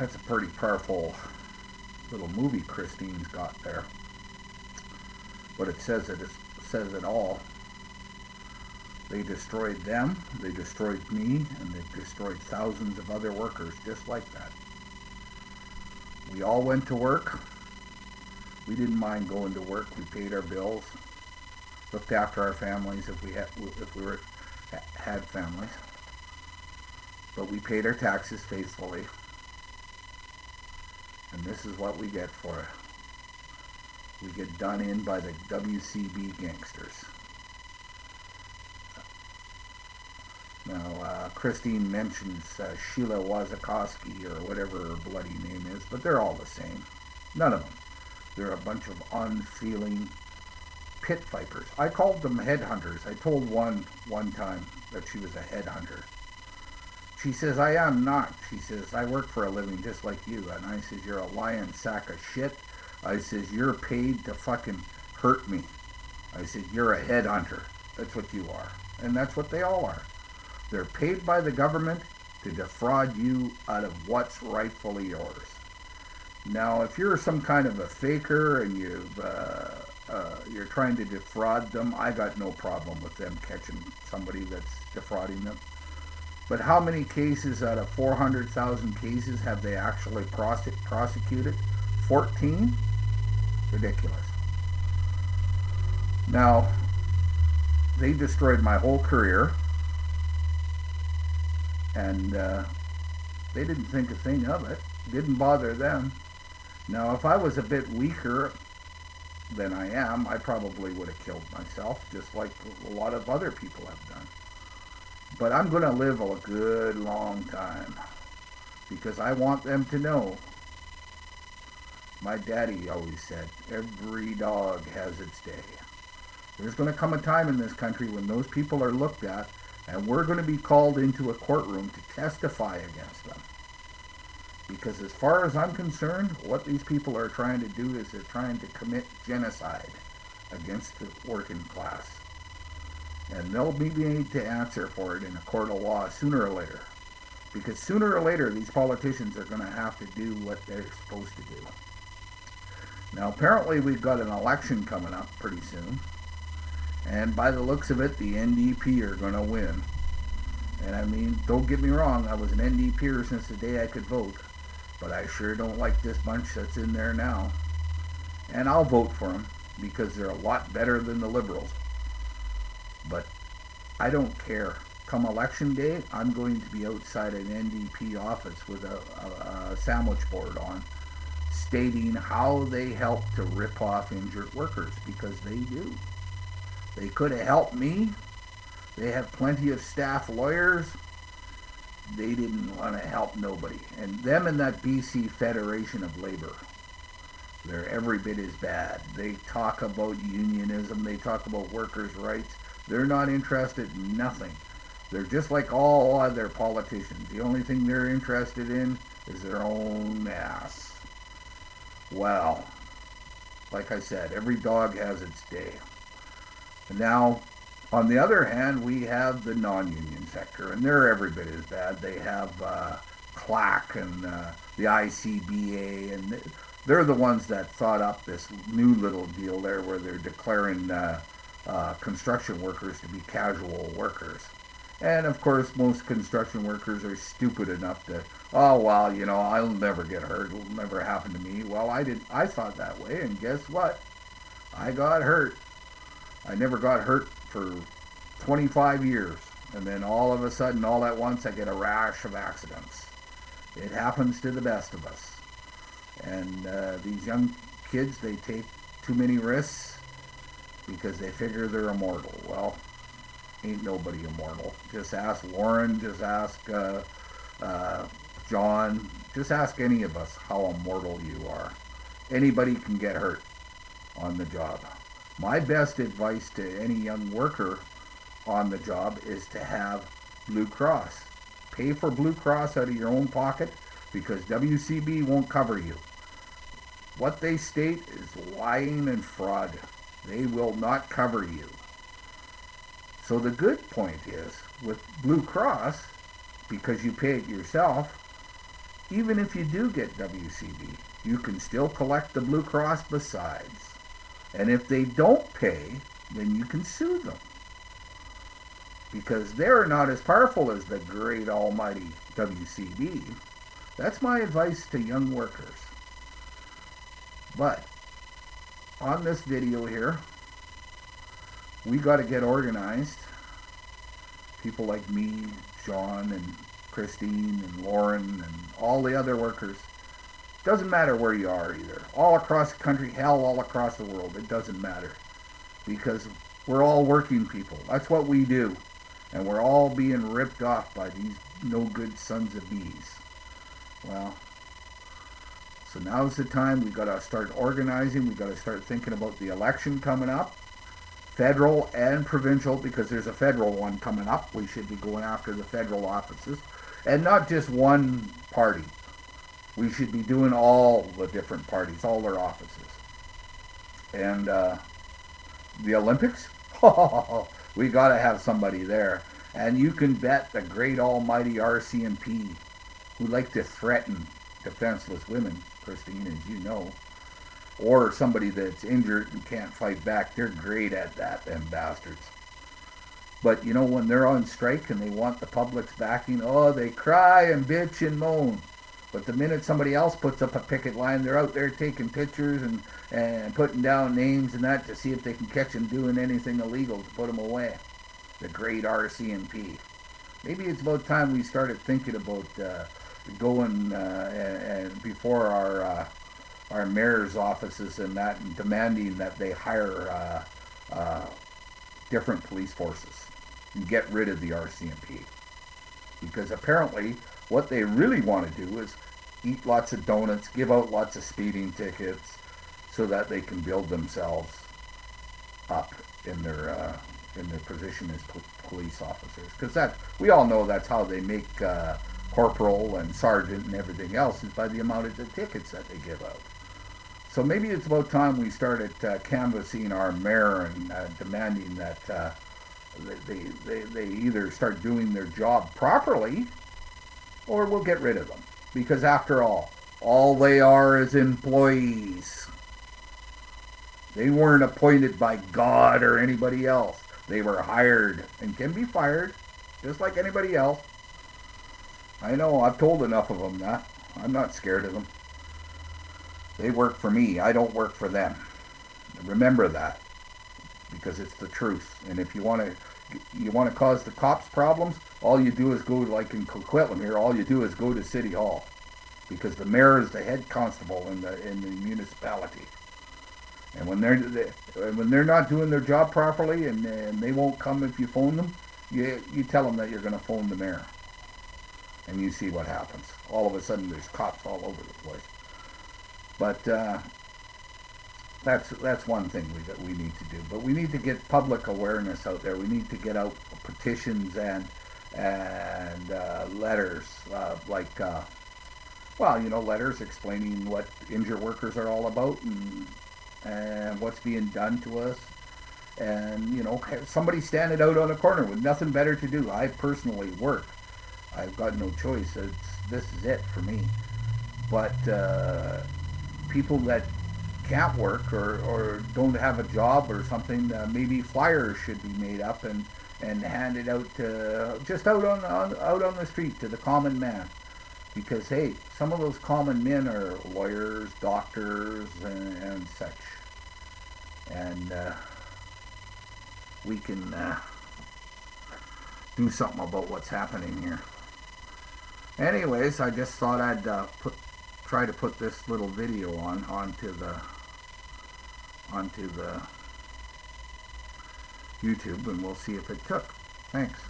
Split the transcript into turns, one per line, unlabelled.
That's a pretty powerful little movie Christine's got there. But it says it all. They destroyed them, they destroyed me, and they've destroyed thousands of other workers just like that. We all went to work. We didn't mind going to work. We paid our bills, looked after our families if we were had families. But we paid our taxes faithfully, and this is what we get for it. We get done in by the WCB gangsters. Now, Christine mentions Sheila Wazakowski or whatever her bloody name is, but they're all the same. None of them. They're a bunch of unfeeling pit vipers. I called them headhunters. I told one time that she was a headhunter. She says, I am not. She says, I work for a living just like you. And I says, you're a lying sack of shit. I says, you're paid to fucking hurt me. I said, you're a headhunter. That's what you are. And that's what they all are. They're paid by the government to defraud you out of what's rightfully yours. Now, if you're some kind of a faker and you're trying to defraud them, I got no problem with them catching somebody that's defrauding them. But how many cases out of 400,000 cases have they actually prosecuted? 14? Ridiculous. Now, they destroyed my whole career, and they didn't think a thing of it. Didn't bother them. Now, if I was a bit weaker than I am, I probably would have killed myself, just like a lot of other people have done. But I'm going to live a good long time, because I want them to know. My daddy always said, every dog has its day. There's going to come a time in this country when those people are looked at, and we're going to be called into a courtroom to testify against them. Because as far as I'm concerned, what these people are trying to do is they're trying to commit genocide against the working class. And they'll be made to answer for it in a court of law sooner or later. Because sooner or later, these politicians are going to have to do what they're supposed to do. Now, apparently, we've got an election coming up pretty soon. And by the looks of it, the NDP are going to win. And I mean, don't get me wrong, I was an NDPer since the day I could vote. But I sure don't like this bunch that's in there now. And I'll vote for them because they're a lot better than the Liberals. But I don't care. Come election day, I'm going to be outside an NDP office with a sandwich board on, stating how they help to rip off injured workers, because they do. They could have helped me. They have plenty of staff lawyers. They didn't want to help nobody. And them and that BC Federation of Labor, they're every bit as bad. They talk about unionism. They talk about workers' rights. They're not interested in nothing. They're just like all other politicians. The only thing they're interested in is their own ass. Well, like I said, every dog has its day. And now, on the other hand, we have the non-union sector, and they're every bit as bad. They have CLAC and the ICBA, and they're the ones that thought up this new little deal there where they're declaring construction workers to be casual workers. And of course, most construction workers are stupid enough to, oh, well, you know, I'll never get hurt. It'll never happen to me. Well, I thought that way, and guess what? I got hurt. I never got hurt for 25 years. And then all of a sudden, all at once, I get a rash of accidents. It happens to the best of us. And these young kids, they take too many risks because they figure they're immortal. Well, ain't nobody immortal. Just ask Lauren, just ask John, just ask any of us how immortal you are. Anybody can get hurt on the job. My best advice to any young worker on the job is to have Blue Cross. Pay for Blue Cross out of your own pocket, because WCB won't cover you. What they state is lying and fraud. They will not cover you. So the good point is, with Blue Cross, because you pay it yourself, even if you do get WCB, you can still collect the Blue Cross besides. And if they don't pay, then you can sue them. Because they're not as powerful as the great almighty WCB. That's my advice to young workers. But on this video here, we got to get organized. People like me, John, and Christine, and Lauren, and all the other workers. Doesn't matter where you are either. All across the country, hell, all across the world. It doesn't matter. Because we're all working people. That's what we do. And we're all being ripped off by these no-good sons of bees. Well, so now's the time. We got to start organizing. We got to start thinking about the election coming up. Federal and provincial, because there's a federal one coming up. We should be going after the federal offices. And not just one party. We should be doing all the different parties, all their offices. And the Olympics? We got to have somebody there. And you can bet the great almighty RCMP, who like to threaten defenseless women, Christine, as you know, or somebody that's injured and can't fight back, they're great at that, them bastards. But, you know, when they're on strike and they want the public's backing, oh, they cry and bitch and moan. But the minute somebody else puts up a picket line, they're out there taking pictures and putting down names and that to see if they can catch them doing anything illegal to put them away. The great RCMP. Maybe it's about time we started thinking about going and before our mayor's offices and that, and demanding that they hire different police forces and get rid of the RCMP. Because apparently what they really want to do is eat lots of donuts, give out lots of speeding tickets, so that they can build themselves up in their position as police officers. Because that, we all know that's how they make corporal and sergeant and everything else, is by the amount of the tickets that they give out. So maybe it's about time we started canvassing our mayor and demanding that they either start doing their job properly, or we'll get rid of them. Because after all they are is employees. They weren't appointed by God or anybody else. They were hired and can be fired, just like anybody else. I know, I've told enough of them that. I'm not scared of them. They work for me. I don't work for them. Remember that, because it's the truth. And if you want to cause the cops problems, all you do is go, like in Coquitlam here, all you do is go to City Hall, because the mayor is the head constable in the municipality. And when they're not doing their job properly, and they won't come if you phone them, you tell them that you're going to phone the mayor, and you see what happens. All of a sudden, there's cops all over the place. But that's one thing that we need to do. But we need to get public awareness out there. We need to get out petitions and letters, letters explaining what injured workers are all about and what's being done to us. And, you know, somebody standing out on a corner with nothing better to do. I personally work. I've got no choice. This is it for me. But people that can't work or don't have a job or something, maybe flyers should be made up and handed out to, just out on the street to the common man. Because, hey, some of those common men are lawyers, doctors, and such. And we can do something about what's happening here. Anyways, I just thought I'd try to put this little video onto the YouTube, and we'll see if it took. Thanks.